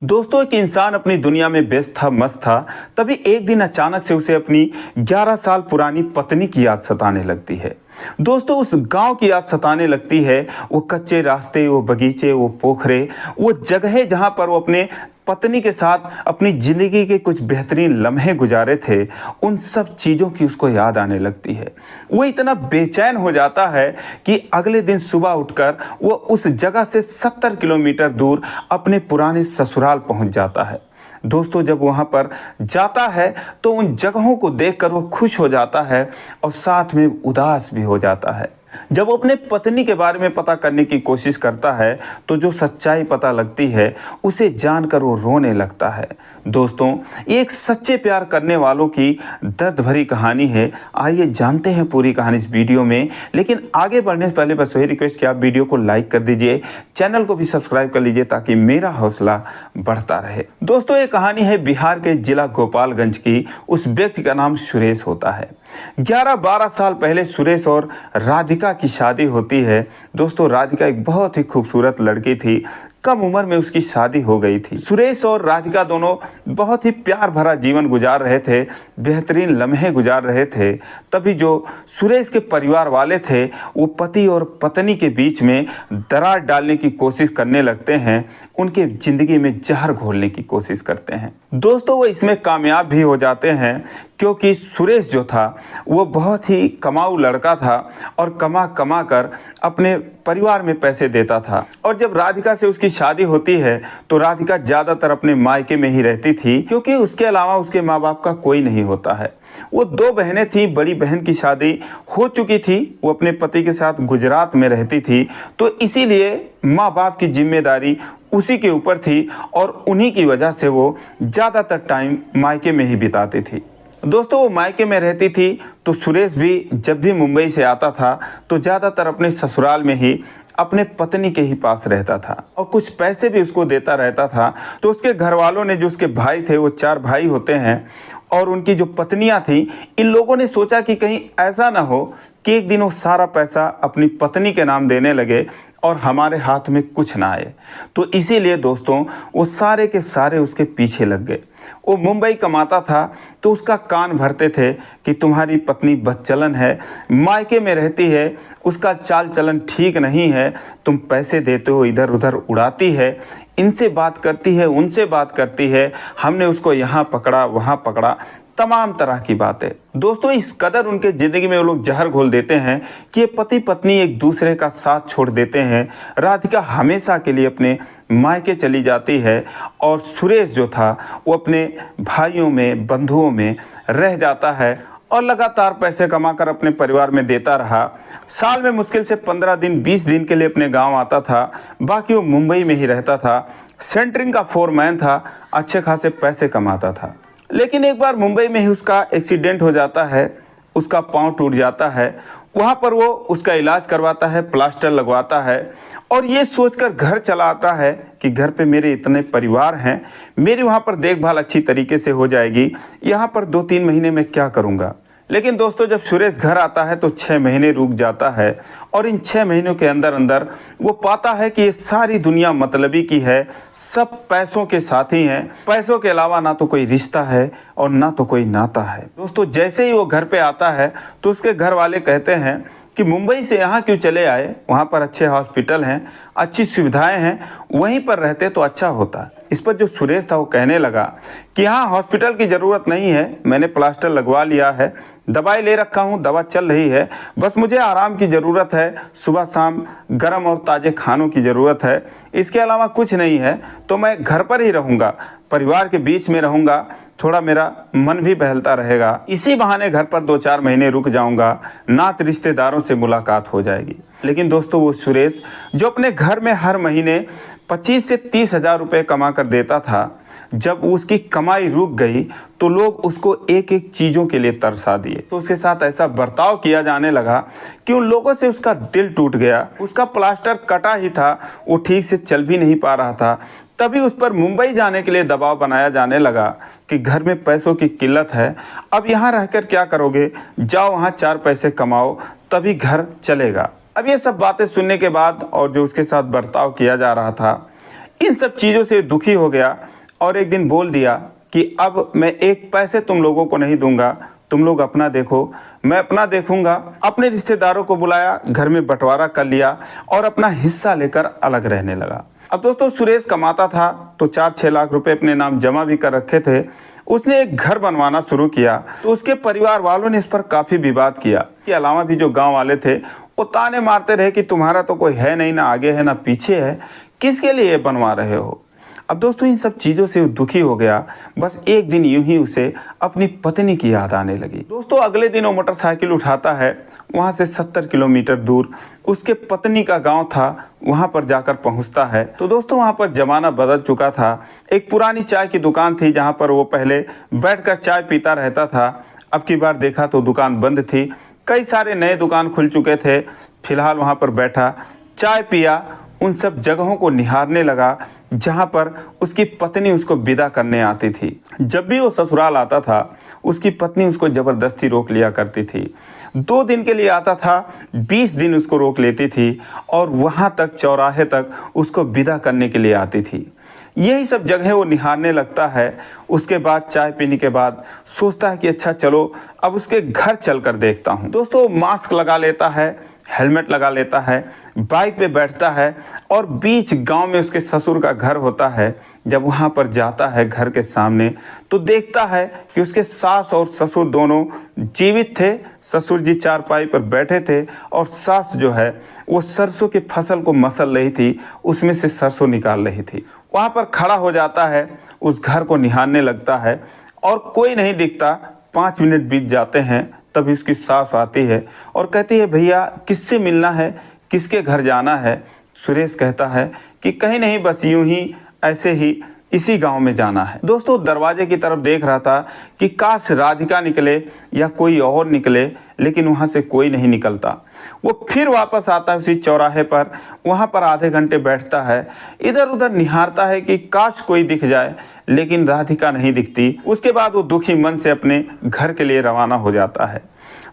दोस्तों, एक इंसान अपनी दुनिया में व्यस्त था, मस्त था। तभी एक दिन अचानक से उसे अपनी 11 साल पुरानी पत्नी की याद सताने लगती है। दोस्तों, उस गांव की याद सताने लगती है। वो कच्चे रास्ते, वो बगीचे, वो पोखरे, वो जगह जहां पर वो अपने पत्नी के साथ अपनी जिंदगी के कुछ बेहतरीन लम्हे गुजारे थे, उन सब चीज़ों की उसको याद आने लगती है। वो इतना बेचैन हो जाता है कि अगले दिन सुबह उठकर वो उस जगह से 70 किलोमीटर दूर अपने पुराने ससुराल पहुंच जाता है। दोस्तों, जब वहाँ पर जाता है तो उन जगहों को देखकर वो खुश हो जाता है और साथ में उदास भी हो जाता है। जब वो अपने पत्नी के बारे में पता करने की कोशिश करता है तो जो सच्चाई पता लगती है उसे जानकर वो रोने लगता है। दोस्तों, ये एक सच्चे प्यार करने वालों की दर्द भरी कहानी है। आइए जानते हैं पूरी कहानी इस वीडियो में। लेकिन आगे बढ़ने से पहले बस वही रिक्वेस्ट कि आप वीडियो को लाइक कर दीजिए, चैनल को भी सब्सक्राइब कर लीजिए ताकि मेरा हौसला बढ़ता रहे। दोस्तों, ये कहानी है बिहार के जिला गोपालगंज की। उस व्यक्ति का नाम सुरेश होता है। 11-12 साल पहले सुरेश और राधिका की शादी होती है। दोस्तों, राधिका एक बहुत ही खूबसूरत लड़की थी। कम उम्र में उसकी शादी हो गई थी। सुरेश और राधिका दोनों बहुत ही प्यार भरा जीवन गुजार रहे थे, बेहतरीन लम्हे गुजार रहे थे। तभी जो सुरेश के परिवार वाले थे वो पति और पत्नी के बीच में दरार डालने की कोशिश करने लगते हैं, उनके ज़िंदगी में जहर घोलने की कोशिश करते हैं। दोस्तों, वो इसमें कामयाब भी हो जाते हैं क्योंकि सुरेश जो था वो बहुत ही कमाऊ लड़का था और कमा कमा कर अपने परिवार में पैसे देता था। और जब राधिका से उसकी शादी होती है तो राधिका ज़्यादातर अपने मायके में ही रहती थी क्योंकि उसके अलावा उसके माँ बाप का कोई नहीं होता है। वो 2 बहनें थीं, बड़ी बहन की शादी हो चुकी थी, वो अपने पति के साथ गुजरात में रहती थी, तो इसीलिए माँ बाप की जिम्मेदारी उसी के ऊपर थी और उन्हीं की वजह से वो ज़्यादातर टाइम मायके में ही बिताती थी। दोस्तों, वो मायके में रहती थी तो सुरेश भी जब भी मुंबई से आता था तो ज़्यादातर अपने ससुराल में ही अपने पत्नी के ही पास रहता था और कुछ पैसे भी उसको देता रहता था। तो उसके घर वालों ने, जो उसके भाई थे, वो 4 भाई होते हैं, और उनकी जो पत्नियां थीं, इन लोगों ने सोचा कि कहीं ऐसा ना हो कि एक दिन वो सारा पैसा अपनी पत्नी के नाम देने लगे और हमारे हाथ में कुछ ना आए। तो इसीलिए दोस्तों, वो सारे के सारे उसके पीछे लग गए। वो मुंबई कमाता था तो उसका कान भरते थे कि तुम्हारी पत्नी बदचलन है, मायके में रहती है, उसका चाल चलन ठीक नहीं है, तुम पैसे देते हो, इधर उधर उड़ाती है, इनसे बात करती है, उनसे बात करती है, हमने उसको यहाँ पकड़ा, वहाँ पकड़ा, तमाम तरह की बातें। दोस्तों, इस कदर उनके ज़िंदगी में वो लोग जहर घोल देते हैं कि ये पति पत्नी एक दूसरे का साथ छोड़ देते हैं। राधिका हमेशा के लिए अपने मायके चली जाती है और सुरेश जो था वो अपने भाइयों में, बंधुओं में रह जाता है और लगातार पैसे कमाकर अपने परिवार में देता रहा। साल में मुश्किल से 15 दिन, 20 दिन के लिए अपने गाँव आता था, बाकी वो मुंबई में ही रहता था। सेंटरिंग का फोरमैन था, अच्छे खासे पैसे कमाता था। लेकिन एक बार मुंबई में ही उसका एक्सीडेंट हो जाता है, उसका पाँव टूट जाता है। वहाँ पर वो उसका इलाज करवाता है, प्लास्टर लगवाता है और ये सोचकर घर चला आता है कि घर पे मेरे इतने परिवार हैं, मेरी वहाँ पर देखभाल अच्छी तरीके से हो जाएगी, यहाँ पर 2-3 महीने में क्या करूँगा। लेकिन दोस्तों, जब सुरेश घर आता है तो 6 महीने रुक जाता है और इन 6 महीनों के अंदर अंदर वो पाता है कि ये सारी दुनिया मतलबी की है, सब पैसों के साथी हैं, पैसों के अलावा ना तो कोई रिश्ता है और ना तो कोई नाता है। दोस्तों, जैसे ही वो घर पे आता है तो उसके घर वाले कहते हैं कि मुंबई से यहाँ क्यों चले आए, वहाँ पर अच्छे हॉस्पिटल हैं, अच्छी सुविधाएं हैं, वहीं पर रहते तो अच्छा होता। इस पर जो सुरेश था वो कहने लगा कि हाँ, हॉस्पिटल की ज़रूरत नहीं है, मैंने प्लास्टर लगवा लिया है, दवाई ले रखा हूँ, दवा चल रही है, बस मुझे आराम की ज़रूरत है, सुबह शाम गर्म और ताज़े खानों की ज़रूरत है, इसके अलावा कुछ नहीं है। तो मैं घर पर ही रहूँगा, परिवार के बीच में रहूँगा, थोड़ा मेरा मन भी बहलता रहेगा, इसी बहाने घर पर 2-4 महीने रुक जाऊंगा, नात रिश्तेदारों से मुलाकात हो जाएगी। लेकिन दोस्तों, वो सुरेश जो अपने घर में हर महीने 25 से 30 हज़ार रुपये कमा कर देता था, जब उसकी कमाई रुक गई तो लोग उसको एक एक चीज़ों के लिए तरसा दिए। तो उसके साथ ऐसा बर्ताव किया जाने लगा कि उन लोगों से उसका दिल टूट गया। उसका प्लास्टर कटा ही था, वो ठीक से चल भी नहीं पा रहा था। तभी उस पर मुंबई जाने के लिए दबाव बनाया जाने लगा कि घर में पैसों की किल्लत है, अब यहाँ रहकर क्या करोगे, जाओ वहाँ 4 पैसे कमाओ तभी घर चलेगा। अब ये सब बातें सुनने के बाद और जो उसके साथ बर्ताव किया जा रहा था, इन सब चीज़ों से दुखी हो गया। और एक दिन बोल दिया कि अब मैं एक पैसे तुम लोगों को नहीं दूंगा, तुम लोग अपना देखो, मैं अपना देखूंगा। अपने रिश्तेदारों को बुलाया, घर में बंटवारा कर लिया और अपना हिस्सा लेकर अलग रहने लगा। अब दोस्तों सुरेश कमाता था तो 4-6 लाख रुपए अपने नाम जमा भी कर रखे थे। उसने एक घर बनवाना शुरू किया तो उसके परिवार वालों ने इस पर काफ़ी विवाद किया। इसके अलावा भी जो गांव वाले थे वो ताने मारते रहे कि तुम्हारा तो कोई है नहीं, ना आगे है ना पीछे है, किसके लिए बनवा रहे हो। अब दोस्तों इन सब चीज़ों से दुखी हो गया। बस एक दिन यूं ही उसे अपनी पत्नी की याद आने लगी। दोस्तों अगले दिन वो मोटरसाइकिल उठाता है, वहाँ से 70 किलोमीटर दूर उसके पत्नी का गांव था, वहाँ पर जाकर पहुँचता है। तो दोस्तों वहाँ पर ज़माना बदल चुका था। एक पुरानी चाय की दुकान थी जहाँ पर वो पहले बैठकर चाय पीता रहता था। अब की बार देखा तो दुकान बंद थी, कई सारे नए दुकान खुल चुके थे। फिलहाल वहाँ पर बैठा, चाय पिया, उन सब जगहों को निहारने लगा जहाँ पर उसकी पत्नी उसको विदा करने आती थी। जब भी वो ससुराल आता था उसकी पत्नी उसको ज़बरदस्ती रोक लिया करती थी। 2 दिन के लिए आता था, 20 दिन उसको रोक लेती थी और वहाँ तक चौराहे तक उसको विदा करने के लिए आती थी। यही सब जगह वो निहारने लगता है। उसके बाद चाय पीने के बाद सोचता है कि अच्छा चलो अब उसके घर चल कर देखता हूँ। दोस्तों मास्क लगा लेता है, हेलमेट लगा लेता है, बाइक पे बैठता है और बीच गांव में उसके ससुर का घर होता है। जब वहां पर जाता है घर के सामने तो देखता है कि उसके सास और ससुर दोनों जीवित थे। ससुर जी चारपाई पर बैठे थे और सास जो है वो सरसों की फसल को मसल रही थी, उसमें से सरसों निकाल रही थी। वहाँ पर खड़ा हो जाता है, उस घर को निहारने लगता है और कोई नहीं दिखता। 5 मिनट बीत जाते हैं, तभी उसकी सास आती है और कहती है भैया किससे मिलना है, किसके घर जाना है। सुरेश कहता है कि कहीं नहीं, बस यूं ही ऐसे ही इसी गांव में जाना है। दोस्तों दरवाजे की तरफ देख रहा था कि काश राधिका निकले या कोई और निकले, लेकिन वहाँ से कोई नहीं निकलता। वो फिर वापस आता है उसी चौराहे पर, वहाँ पर आधे घंटे बैठता है, इधर उधर निहारता है कि काश कोई दिख जाए, लेकिन राधिका नहीं दिखती। उसके बाद वो दुखी मन से अपने घर के लिए रवाना हो जाता है।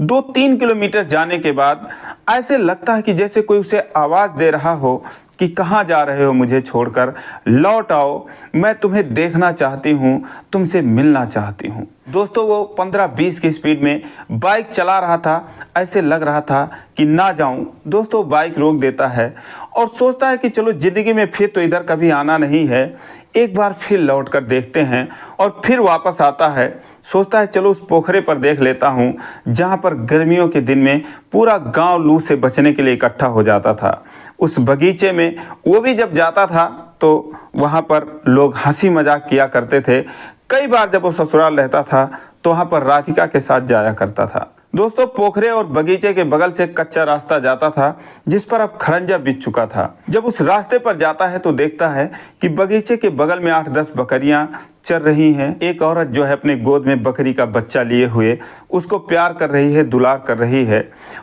2-3 किलोमीटर जाने के बाद ऐसे लगता है कि जैसे कोई उसे आवाज़ दे रहा हो कि कहाँ जा रहे हो, मुझे छोड़कर लौट आओ, मैं तुम्हें देखना चाहती हूँ, तुमसे मिलना चाहती हूँ। दोस्तों वो 15-20 की स्पीड में बाइक चला रहा था, ऐसे लग रहा था कि ना जाऊं। दोस्तों बाइक रोक देता है और सोचता है कि चलो ज़िंदगी में फिर तो इधर कभी आना नहीं है, एक बार फिर लौट कर देखते हैं। और फिर वापस आता है, सोचता है चलो उस पोखरे पर देख लेता हूँ जहाँ पर गर्मियों के दिन में पूरा गांव लू से बचने के लिए इकट्ठा हो जाता था। उस बगीचे में वो भी जब जाता था तो वहाँ पर लोग हंसी मजाक किया करते थे। कई बार जब वो ससुराल रहता था तो वहाँ पर राधिका के साथ जाया करता था। दोस्तों पोखरे और बगीचे के बगल से कच्चा रास्ता जाता था जिस पर अब खड़ंजा बिछ चुका था। जब उस रास्ते पर जाता है तो देखता है कि बगीचे के बगल में 8-10 बकरियां चर रही हैं। एक औरत जो है अपने गोद में बकरी का बच्चा लिए हुए उसको प्यार कर रही है, दुलार कर रही है।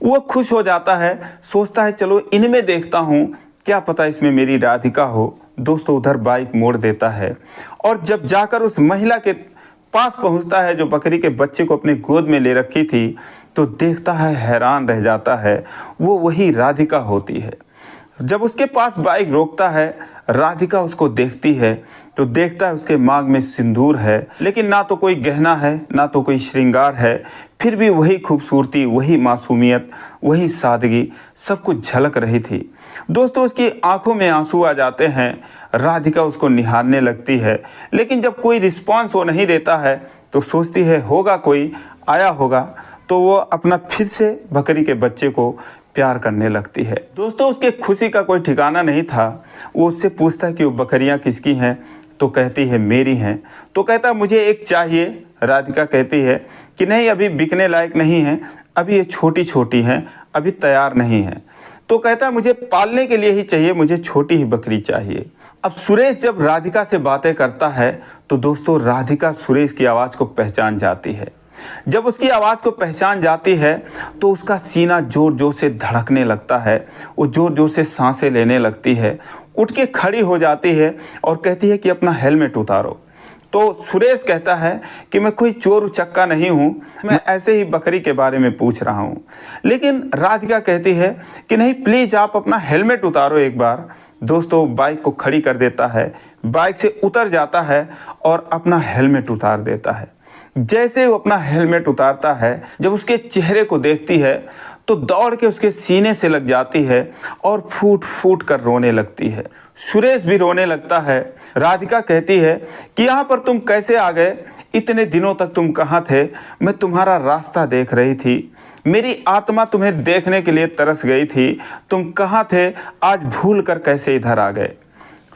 वो खुश हो जाता है, सोचता है चलो इनमें देखता हूँ, क्या पता इसमें मेरी राधिका हो। दोस्तों उधर बाइक मोड़ देता है और जब जाकर उस महिला के पास पहुंचता है जो बकरी के बच्चे को अपने गोद में ले रखी थी, तो देखता है, हैरान रह जाता है, वो वही राधिका होती है। जब उसके पास बाइक रोकता है, राधिका उसको देखती है तो देखता है उसके मांग में सिंदूर है, लेकिन ना तो कोई गहना है ना तो कोई श्रृंगार है, फिर भी वही खूबसूरती, वही मासूमियत, वही सादगी सब कुछ झलक रही थी। दोस्तों उसकी आंखों में आंसू आ जाते हैं। राधिका उसको निहारने लगती है, लेकिन जब कोई रिस्पॉन्स वो नहीं देता है तो सोचती है होगा कोई आया होगा, तो वो अपना फिर से बकरी के बच्चे को प्यार करने लगती है। दोस्तों उसके खुशी का कोई ठिकाना नहीं था। वो उससे पूछता है कि वो बकरियां किसकी हैं, तो कहती है मेरी हैं। तो कहता मुझे एक चाहिए। राधिका कहती है कि नहीं अभी बिकने लायक नहीं है, अभी ये छोटी छोटी हैं, अभी तैयार नहीं है। तो कहता मुझे पालने के लिए ही चाहिए, मुझे छोटी ही बकरी चाहिए। अब सुरेश जब राधिका से बातें करता है तो दोस्तों राधिका सुरेश की आवाज़ को पहचान जाती है। जब उसकी आवाज़ को पहचान जाती है तो उसका सीना जोर जोर से धड़कने लगता है, वो जोर जोर से सांसें लेने लगती है, उठ के खड़ी हो जाती है और कहती है कि अपना हेलमेट उतारो। तो सुरेश कहता है कि मैं कोई चोर उचक्का नहीं हूँ, मैं ऐसे ही बकरी के बारे में पूछ रहा हूँ। लेकिन राधिका कहती है कि नहीं प्लीज़ आप अपना हेलमेट उतारो एक बार। दोस्तों बाइक को खड़ी कर देता है, बाइक से उतर जाता है और अपना हेलमेट उतार देता है। जैसे वो अपना हेलमेट उतारता है, जब उसके चेहरे को देखती है तो दौड़ के उसके सीने से लग जाती है और फूट फूट कर रोने लगती है। सुरेश भी रोने लगता है। राधिका कहती है कि यहाँ पर तुम कैसे आ गए, इतने दिनों तक तुम कहाँ थे, मैं तुम्हारा रास्ता देख रही थी, मेरी आत्मा तुम्हें देखने के लिए तरस गई थी, तुम कहाँ थे, आज भूल कर कैसे इधर आ गए।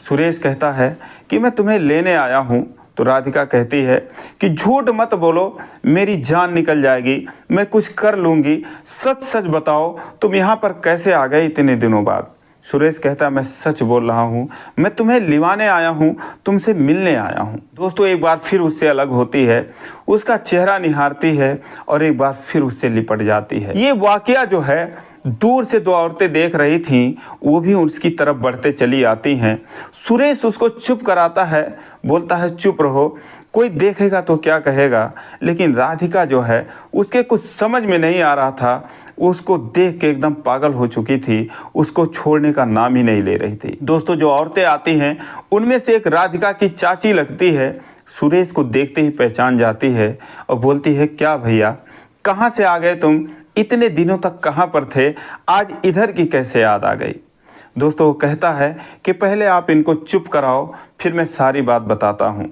सुरेश कहता है कि मैं तुम्हें लेने आया हूँ। तो राधिका कहती है कि झूठ मत बोलो, मेरी जान निकल जाएगी, मैं कुछ कर लूँगी, सच सच बताओ तुम यहाँ पर कैसे आ गए इतने दिनों बाद। सुरेश कहता है मैं सच बोल रहा हूँ, मैं तुम्हें लिवाने आया हूँ, तुमसे मिलने आया हूँ। दोस्तों एक बार फिर उससे अलग होती है, उसका चेहरा निहारती है और एक बार फिर उससे लिपट जाती है। ये वाकया जो है, दूर से दो औरतें देख रही थीं, वो भी उसकी तरफ बढ़ते चली आती हैं। सुरेश उसको चुप कराता है, बोलता है चुप रहो, कोई देखेगा तो क्या कहेगा। लेकिन राधिका जो है, उसके कुछ समझ में नहीं आ रहा था, उसको देख के एकदम पागल हो चुकी थी, उसको छोड़ने का नाम ही नहीं ले रही थी। दोस्तों जो औरतें आती हैं, उनमें से एक राधिका की चाची लगती है। सुरेश को देखते ही पहचान जाती है और बोलती है क्या भैया, कहाँ से आ गए तुम, इतने दिनों तक कहाँ पर थे, आज इधर की कैसे याद आ गई। दोस्तों वो कहता है कि पहले आप इनको चुप कराओ, फिर मैं सारी बात बताता हूँ।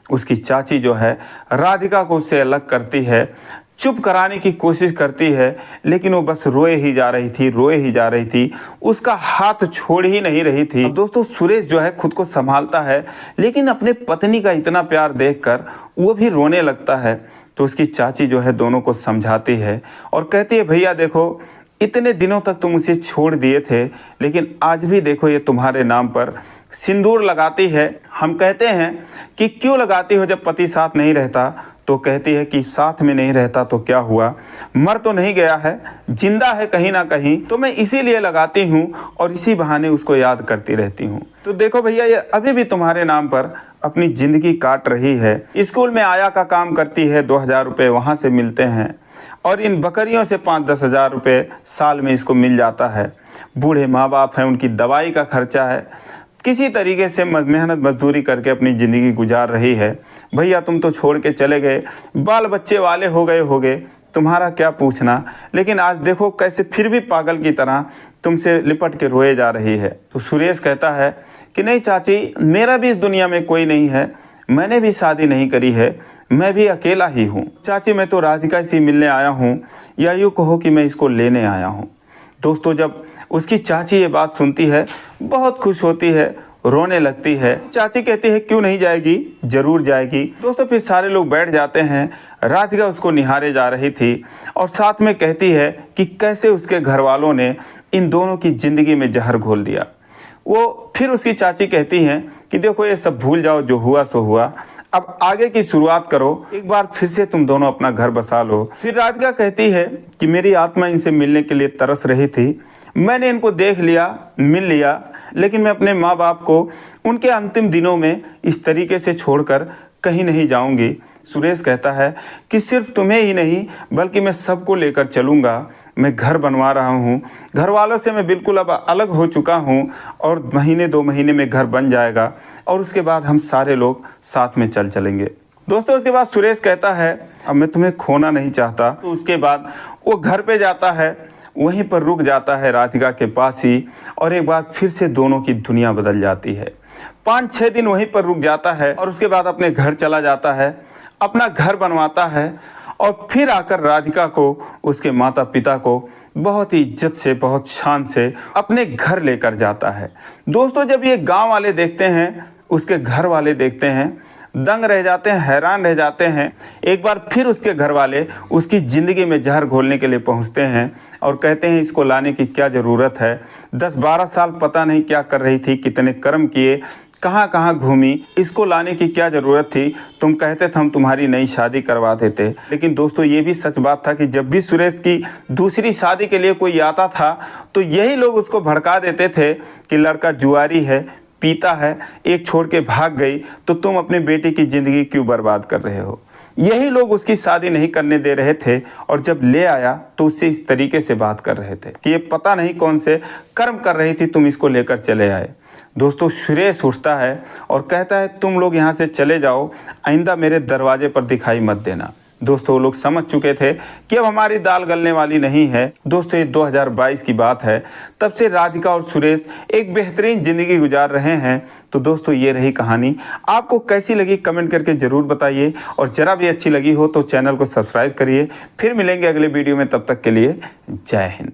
उसकी चाची जो है राधिका को उससे अलग करती है, चुप कराने की कोशिश करती है, लेकिन वो बस रोए ही जा रही थी, रोए ही जा रही थी, उसका हाथ छोड़ ही नहीं रही थी। दोस्तों सुरेश जो है खुद को संभालता है, लेकिन अपने पत्नी का इतना प्यार देखकर वो भी रोने लगता है। तो उसकी चाची जो है दोनों को समझाती है और कहती है भैया देखो, इतने दिनों तक तुम उसे छोड़ दिए थे, लेकिन आज भी देखो ये तुम्हारे नाम पर सिंदूर लगाती है। हम कहते हैं कि क्यों लगाती हो जब पति साथ नहीं रहता, तो कहती है कि साथ में नहीं रहता तो क्या हुआ, मर तो नहीं गया है, जिंदा है कहीं ना कहीं, तो मैं इसीलिए लगाती हूँ और इसी बहाने उसको याद करती रहती हूँ। तो देखो भैया ये अभी भी तुम्हारे नाम पर अपनी ज़िंदगी काट रही है। स्कूल में आया का काम करती है, 2000 रुपये वहाँ से मिलते हैं और इन बकरियों से 5-10 हज़ार रुपये साल में इसको मिल जाता है। बूढ़े माँ बाप हैं, उनकी दवाई का खर्चा है, किसी तरीके से मेहनत मजदूरी करके अपनी ज़िंदगी गुजार रही है। भैया तुम तो छोड़ के चले गए, बाल बच्चे वाले होगे, तुम्हारा क्या पूछना, लेकिन आज देखो कैसे फिर भी पागल की तरह तुमसे लिपट के रोए जा रही है। तो सुरेश कहता है कि नहीं चाची, मेरा भी इस दुनिया में कोई नहीं है, मैंने भी शादी नहीं करी है, मैं भी अकेला ही हूँ। चाची मैं तो राधिका से मिलने आया हूँ, या यूँ कहो कि मैं इसको लेने आया हूँ। दोस्तों जब उसकी चाची ये बात सुनती है, बहुत खुश होती है, रोने लगती है। चाची कहती है क्यों नहीं जाएगी, जरूर जाएगी। दोस्तों फिर सारे लोग बैठ जाते हैं। राधिका उसको निहारे जा रही थी और साथ में कहती है कि कैसे उसके घर वालों ने इन दोनों की ज़िंदगी में जहर घोल दिया। वो फिर उसकी चाची कहती हैं कि देखो ये सब भूल जाओ, जो हुआ सो हुआ, अब आगे की शुरुआत करो, एक बार फिर से तुम दोनों अपना घर बसा लो। फिर राधिका कहती है कि मेरी आत्मा इनसे मिलने के लिए तरस रही थी, मैंने इनको देख लिया, मिल लिया, लेकिन मैं अपने माँ बाप को उनके अंतिम दिनों में इस तरीके से छोड़कर कहीं नहीं जाऊंगी। सुरेश कहता है कि सिर्फ तुम्हें ही नहीं बल्कि मैं सबको लेकर चलूँगा, मैं घर बनवा रहा हूँ, घर वालों से मैं बिल्कुल अब अलग हो चुका हूँ और महीने 2 महीने में घर बन जाएगा और उसके बाद हम सारे लोग साथ में चलेंगे। दोस्तों उसके बाद सुरेश कहता है अब मैं तुम्हें खोना नहीं चाहता। तो उसके बाद वो घर पे जाता है, वहीं पर रुक जाता है राधिका के पास ही, और एक बार फिर से दोनों की दुनिया बदल जाती है। 5-6 दिन वहीं पर रुक जाता है और उसके बाद अपने घर चला जाता है, अपना घर बनवाता है और फिर आकर राधिका को, उसके माता पिता को बहुत ही इज्जत से, बहुत शान से अपने घर लेकर जाता है। दोस्तों जब ये गांव वाले देखते हैं, उसके घर वाले देखते हैं, दंग रह जाते हैं, हैरान रह जाते हैं। एक बार फिर उसके घर वाले उसकी ज़िंदगी में जहर घोलने के लिए पहुंचते हैं और कहते हैं इसको लाने की क्या ज़रूरत है, 10-12 साल पता नहीं क्या कर रही थी, कितने कर्म किए, कहाँ कहाँ घूमी, इसको लाने की क्या ज़रूरत थी, तुम कहते थे हम तुम्हारी नई शादी करवा देते। लेकिन दोस्तों ये भी सच बात था कि जब भी सुरेश की दूसरी शादी के लिए कोई आता था तो यही लोग उसको भड़का देते थे कि लड़का जुआरी है, पीता है, एक छोड़ के भाग गई तो तुम अपने बेटे की ज़िंदगी क्यों बर्बाद कर रहे हो। यही लोग उसकी शादी नहीं करने दे रहे थे और जब ले आया तो उससे इस तरीके से बात कर रहे थे कि ये पता नहीं कौन से कर्म कर रही थी, तुम इसको लेकर चले आए। दोस्तों सुरेश उठता है और कहता है तुम लोग यहाँ से चले जाओ, आइंदा मेरे दरवाजे पर दिखाई मत देना। दोस्तों वो लोग समझ चुके थे कि अब हमारी दाल गलने वाली नहीं है। दोस्तों ये 2022 की बात है। तब से राधिका और सुरेश एक बेहतरीन ज़िंदगी गुजार रहे हैं। तो दोस्तों ये रही कहानी। आपको कैसी लगी कमेंट करके ज़रूर बताइए, और ज़रा भी अच्छी लगी हो तो चैनल को सब्सक्राइब करिए। फिर मिलेंगे अगले वीडियो में, तब तक के लिए जय हिंद।